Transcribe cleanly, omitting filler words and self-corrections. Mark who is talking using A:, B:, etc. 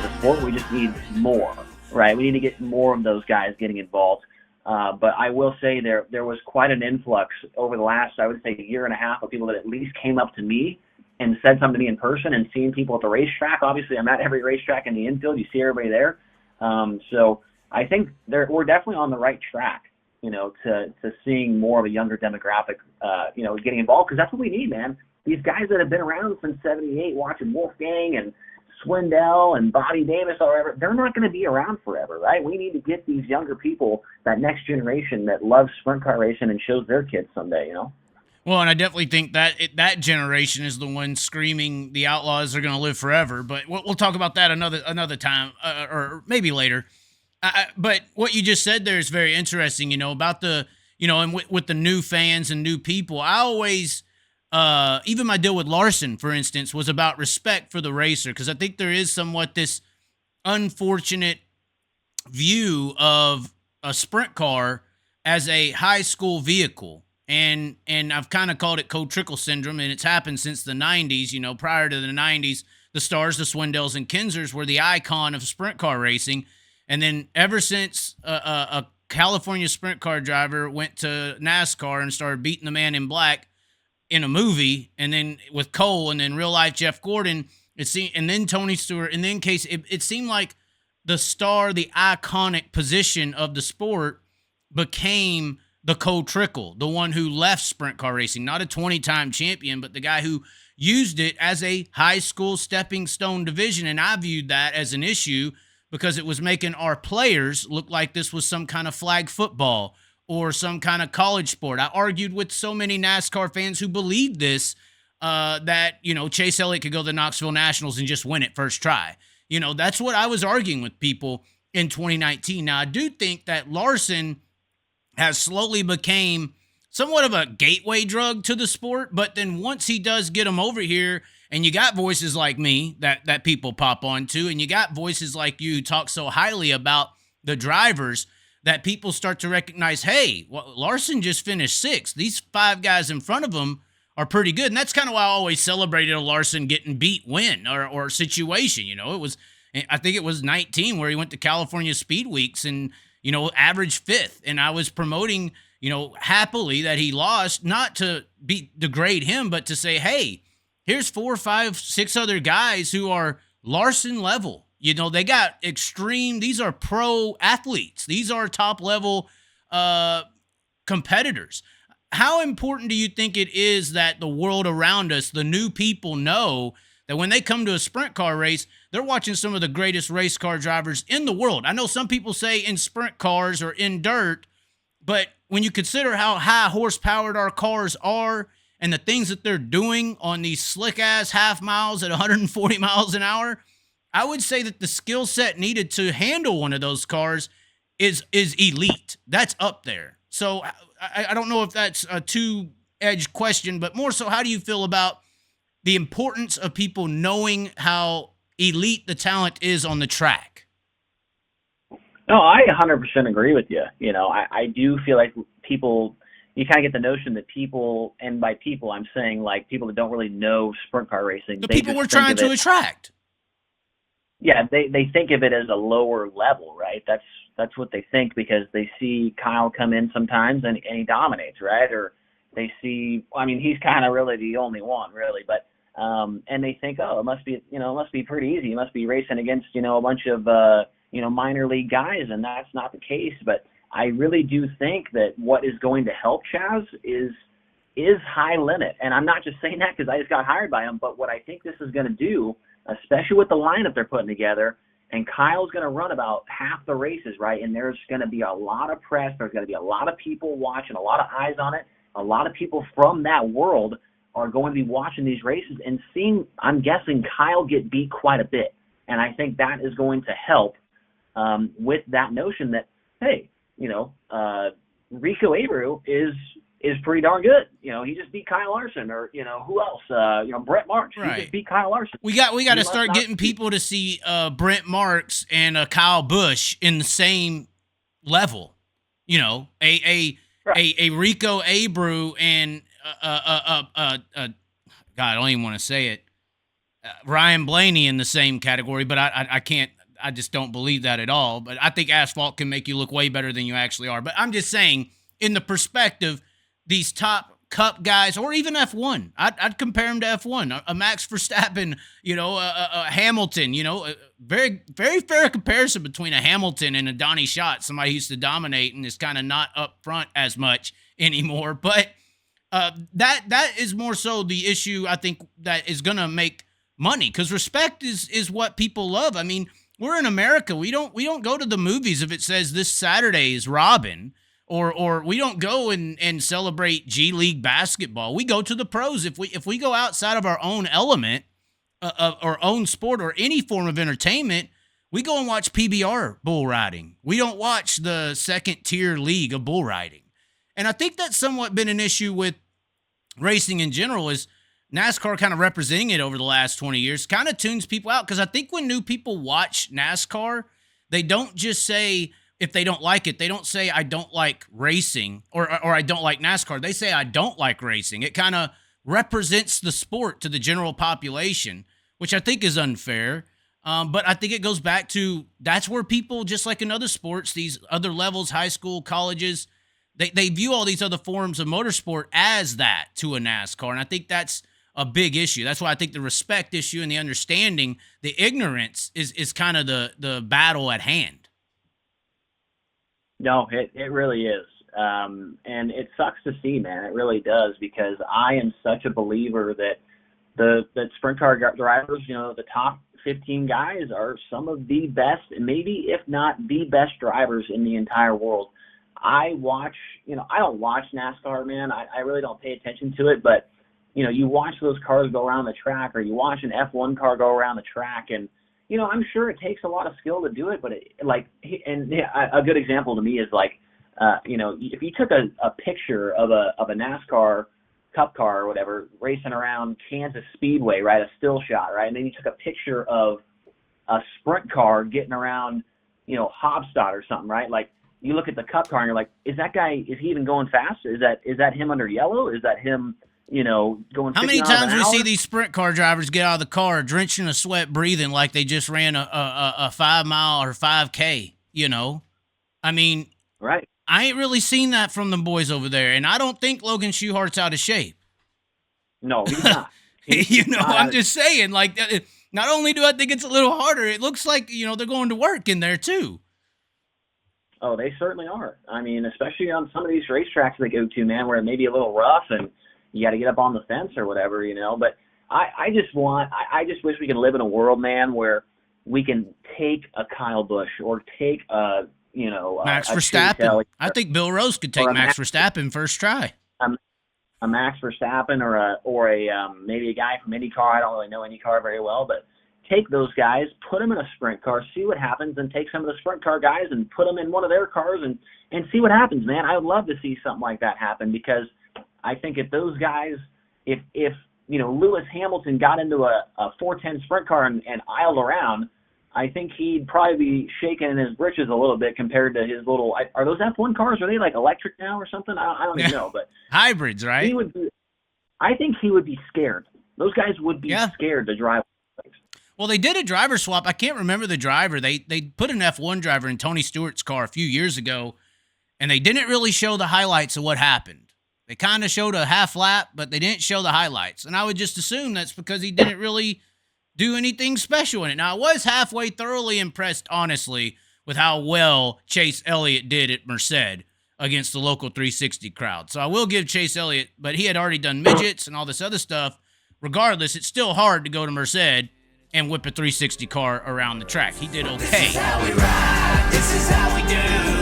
A: into the sport. We just need more, right? We need to get more of those guys getting involved. But I will say there was quite an influx over the last, I would say, year and a half of people that at least came up to me and said something to me in person, and seeing people at the racetrack. Obviously, I'm at every racetrack in the infield. You see everybody there. So I think we're definitely on the right track, to seeing more of a younger demographic, getting involved, because that's what we need, man. These guys that have been around since '78, watching Wolfgang and Swindell and Bobby Davis or whatever, they're not going to be around forever, right? We need to get these younger people, that next generation that loves sprint car racing and shows their kids someday,
B: Well, and I definitely think that that generation is the one screaming the Outlaws are going to live forever. But we'll talk about that another time, or maybe later. But what you just said there is very interesting. About the and with the new fans and new people. I always, even my deal with Larson, for instance, was about respect for the racer, because I think there is somewhat this unfortunate view of a sprint car as a high school vehicle. And I've kind of called it Code Trickle syndrome, and it's happened since the 90s. Prior to the 90s, the Stars, the Swindells, and Kinsers were the icon of sprint car racing. And then ever since a California sprint car driver went to NASCAR and started beating the man in black in a movie, and then with Cole, and then real life Jeff Gordon, and then Tony Stewart, and then Case, it seemed like the star, the iconic position of the sport became the Cole Trickle, the one who left sprint car racing, not a 20-time champion, but the guy who used it as a high school stepping stone division. And I viewed that as an issue because it was making our players look like this was some kind of flag football or some kind of college sport. I argued with so many NASCAR fans who believed this, that, Chase Elliott could go to the Knoxville Nationals and just win it first try. That's what I was arguing with people in 2019. Now, I do think that Larson has slowly became somewhat of a gateway drug to the sport, but then once he does get them over here, and you got voices like me that people pop onto, and you got voices like you who talk so highly about the drivers, that people start to recognize, hey, Larson just finished sixth. These 5 guys in front of him are pretty good. And that's kind of why I always celebrated a Larson getting beat win or situation. I think it was 19 where he went to California Speed Weeks and, averaged 5th. And I was promoting, happily that he lost, not to degrade him, but to say, hey, here's 4, 5, 6 other guys who are Larson level. They got extreme. These are pro athletes. These are top level competitors. How important do you think it is that the world around us, the new people, know that when they come to a sprint car race, they're watching some of the greatest race car drivers in the world? I know some people say in sprint cars or in dirt, but when you consider how high horsepowered our cars are and the things that they're doing on these slick-ass half miles at 140 miles an hour, I would say that the skill set needed to handle one of those cars is elite. That's up there. So I don't know if that's a two-edged question, but more so, how do you feel about the importance of people knowing how elite the talent is on the track?
A: No, I 100% agree with you. I do feel like people, you kind of get the notion that people, and by people, I'm saying like people that don't really know sprint car racing.
B: The people we're trying to attract.
A: Yeah, they think of it as a lower level, right? That's what they think, because they see Kyle come in sometimes and he dominates, right? Or they see, he's kind of really the only one, really, but and they think, oh, it must be pretty easy. He must be racing against, a bunch of minor league guys, and that's not the case. But I really do think that what is going to help Chaz is high limit. And I'm not just saying that because I just got hired by him, but what I think this is going to do, especially with the lineup they're putting together, and Kyle's going to run about half the races, right? And there's going to be a lot of press. There's going to be a lot of people watching, a lot of eyes on it. A lot of people from that world are going to be watching these races and seeing, I'm guessing, Kyle get beat quite a bit. And I think that is going to help with that notion that, hey, Rico Abreu is pretty darn good. He just beat Kyle Larson, or who else? Brett Marks. Right. He just beat Kyle Larson.
B: We got to start getting people to see Brent Marks and Kyle Busch in the same level. A Rico Abreu and God, I don't even want to say it. Ryan Blaney in the same category, but I can't. I just don't believe that at all. But I think asphalt can make you look way better than you actually are. But I'm just saying, in the perspective, these top Cup guys, or even F1, I'd compare him to F1. A Max Verstappen, a Hamilton, very, very fair comparison between a Hamilton and a Donnie Schatz, somebody who used to dominate and is kind of not up front as much anymore. But that is more so the issue, I think, that is going to make money, because respect is what people love. I mean, we're in America. We don't go to the movies if it says this Saturday is Robin, or we don't go and celebrate G League basketball. We go to the pros. If we go outside of our own element, our own sport, or any form of entertainment, we go and watch PBR bull riding. We don't watch the second tier league of bull riding. And I think that's somewhat been an issue with racing in general, is NASCAR kind of representing it over the last 20 years kind of tunes people out. Because I think when new people watch NASCAR, they don't just say, if they don't like it, they don't say, I don't like racing, or I don't like NASCAR. They say, I don't like racing. It kind of represents the sport to the general population, which I think is unfair. But I think it goes back to, that's where people, just like in other sports, these other levels, high school, colleges, they view all these other forms of motorsport as that to a NASCAR. And I think that's a big issue. That's why I think the respect issue and the understanding, the ignorance is kind of the battle at hand.
A: No, it really is. And it sucks to see, man. It really does, because I am such a believer that that sprint car drivers, the top 15 guys are some of the best, maybe if not the best drivers in the entire world. I watch, I don't watch NASCAR, man. I really don't pay attention to it, but you watch those cars go around the track, or you watch an F1 car go around the track, and I'm sure it takes a lot of skill to do it, but a good example to me is if you took a picture of a NASCAR Cup car or whatever racing around Kansas Speedway, right, a still shot, right, and then you took a picture of a sprint car getting around, Hobstadt or something, right, like you look at the Cup car and you're like, is he even going fast? Is that him under yellow? Is that him? Going.
B: How many times we see these sprint car drivers get out of the car drenched in a sweat, breathing like they just ran a 5 mile or 5K? I mean,
A: right?
B: I ain't really seen that from the boys over there, and I don't think Logan Schuchart's out of shape.
A: No, he's not.
B: I'm just saying, not only do I think it's a little harder, it looks like they're going to work in there too.
A: Oh, they certainly are. I mean, especially on some of these racetracks they go to, man, where it may be a little rough and you got to get up on the fence or whatever, But I just wish we could live in a world, man, where we can take a Kyle Busch or take
B: Max Verstappen. I think Bill Rose could take Max Verstappen first try.
A: A Max Verstappen or a maybe a guy from IndyCar. I don't really know IndyCar very well, but take those guys, put them in a sprint car, see what happens, and take some of the sprint car guys and put them in one of their cars and see what happens, man. I would love to see something like that happen, because I think if those guys, if Lewis Hamilton got into a 410 sprint car and aisled around, I think he'd probably be shaking in his britches a little bit compared to his little. Are those F1 cars? Are they like electric now or something? I don't even know, but
B: hybrids, right?
A: I think he would be scared. Those guys would be scared to drive.
B: Well, they did a driver swap. I can't remember the driver. They put an F1 driver in Tony Stewart's car a few years ago, and they didn't really show the highlights of what happened. They kind of showed a half lap, but they didn't show the highlights. And I would just assume that's because he didn't really do anything special in it. Now, I was halfway thoroughly impressed, honestly, with how well Chase Elliott did at Merced against the local 360 crowd. So I will give Chase Elliott, but he had already done midgets and all this other stuff. Regardless, it's still hard to go to Merced and whip a 360 car around the track. He did okay. This is how we ride. This is how we do.